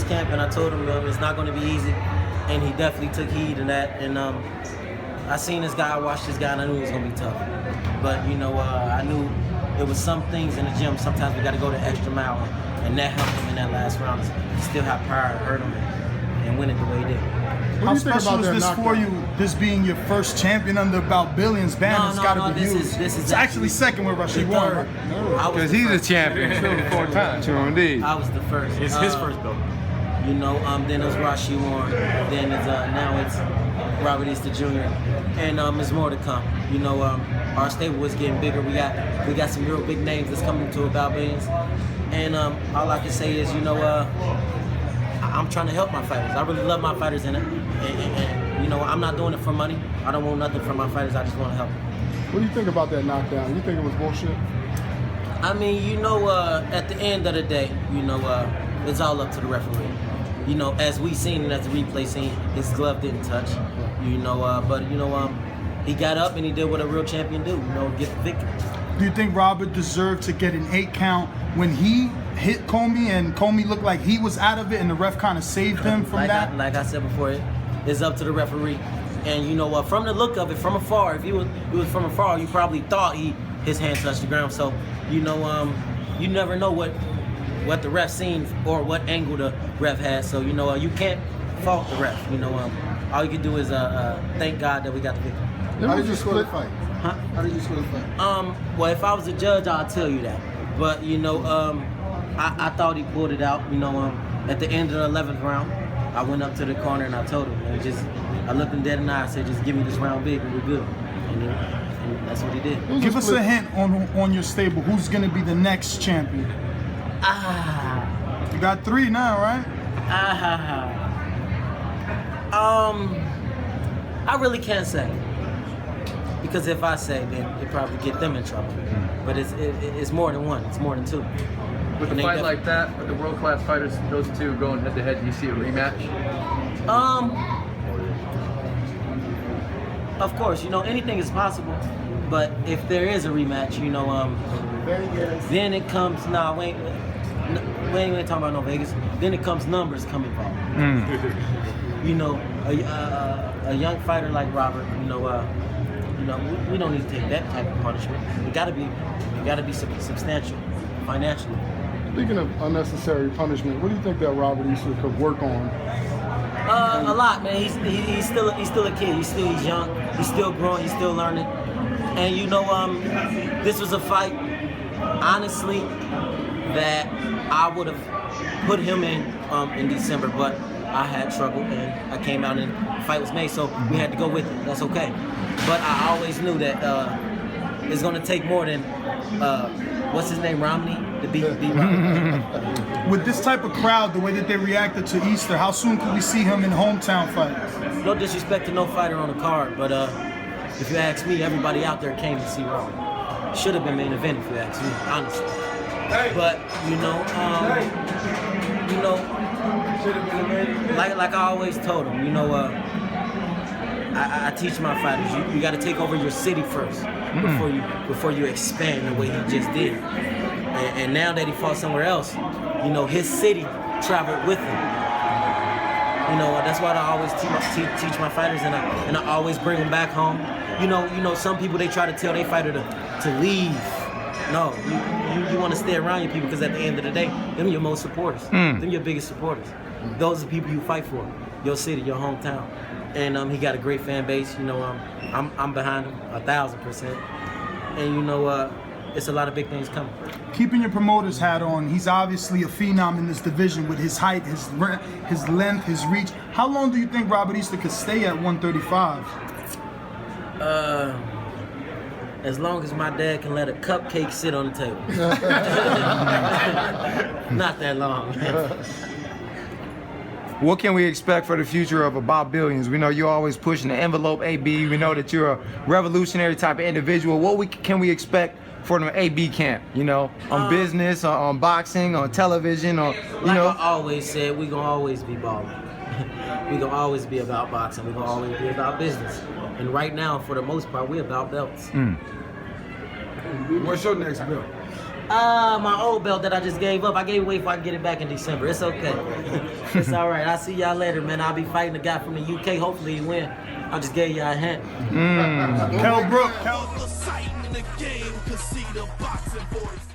this camp, and I told him it's not going to be easy, and he definitely took heed of that. And I seen this guy, I watched this guy, and I knew it was going to be tough. But you know, I knew there was some things in the gym. Sometimes we got to go the extra mile, and that helped him in that last round. He still had power to hurt him and win it the way he did. How special is this for you, this being your first champion under About Billions banner? It's got to be huge. It's actually second with Rashid Warren. Because he's a champion 4 times. True indeed. I was the first. It's his first belt. You know, then it was Rashid Warren. Then it's now it's Robert Easter Jr. And there's more to come. You know, our stable was getting bigger. We got some real big names that's coming to About Billions. And all I can say is, you know, I'm trying to help my fighters. I really love my fighters in it. And you know, I'm not doing it for money. I don't want nothing from my fighters. I just want to help them. What do you think about that knockdown? You think it was bullshit? I mean, you know, at the end of the day, you know, it's all up to the referee. You know, as we seen and as the replay seen, his glove didn't touch. You know, but you know, he got up and he did what a real champion do. You know, get the victory. Do you think Robert deserved to get an 8 count when he hit Comey and Comey looked like he was out of it and the ref kind of saved him from that? Like I said before, it's up to the referee. And you know, from the look of it, from afar, if he was from afar, you probably thought his hand touched the ground. So, you know, you never know what the ref seen or what angle the ref has. So, you know, you can't fault the ref. You know, all you can do is thank God that we got the victory. How did you score the fight? Huh? How did you score the fight? Well, if I was a judge, I'll tell you that. But, you know, I thought he pulled it out. You know, at the end of the 11th round, I went up to the corner and I told him, I looked him dead in the eye. I said, just give me this round big and we're good. And that's what he did. Give us a hint on your stable. Who's going to be the next champion? You got 3 now, right? I really can't say. Because if I say, then it probably get them in trouble. But it's more than one. It's more than 2. With a fight like that, with the world-class fighters, those two going head-to-head, do you see a rematch? Of course, you know, anything is possible. But if there is a rematch, you know, then it comes, we ain't talking about no Vegas. Then it comes numbers come involved. You know, a young fighter like Robert, you know, we don't need to take that type of punishment. It gotta be substantial financially. Speaking of unnecessary punishment, what do you think that Robert Easter could work on? A lot, man. He's still a kid. He's young. He's still growing. He's still learning. And you know, this was a fight, honestly, that I would have put him in December, but I had trouble and I came out and the fight was made, so we had to go with it. That's okay. But I always knew that it's going to take more than what's his name, Romney, to beat Romney. With this type of crowd, the way that they reacted to Easter, how soon can we see him in hometown fights? No disrespect to no fighter on the card, but if you ask me, everybody out there came to see Romney. Should have been main event if you ask me, honestly. But you know, like I always told them, you know, I teach my fighters, you got to take over your city first before you expand the way he just did. And now that he fought somewhere else, you know, his city traveled with him. You know, that's why I always teach my fighters, and I always bring them back home. You know, some people, they try to tell their fighter to leave. No, you want to stay around your people, because at the end of the day, them your most supporters. Them your biggest supporters. Those are the people you fight for, your city, your hometown. And he got a great fan base. You know, I'm behind him 1,000%. And you know, it's a lot of big things coming. Keeping your promoter's hat on, he's obviously a phenom in this division with his height, his length, his reach. How long do you think Robert Easter could stay at 135? As long as my dad can let a cupcake sit on the table. Not that long. What can we expect for the future of About Billions? We know you're always pushing the envelope, AB. We know that you're a revolutionary type of individual. What can we expect for the AB camp? You know, on business, on boxing, on television, or like I always said, we gonna always be balling. We gonna always be about boxing. We gonna always be about business. And right now, for the most part, we're about belts. What's your next belt? My old belt that I just gave up. I gave away if I can get it back in December. It's okay. It's all right. I'll see y'all later, man. I'll be fighting the guy from the UK. Hopefully he win. I just gave y'all a hint. Kell Brook. All the sight in the game, 'cause see the boxing voice.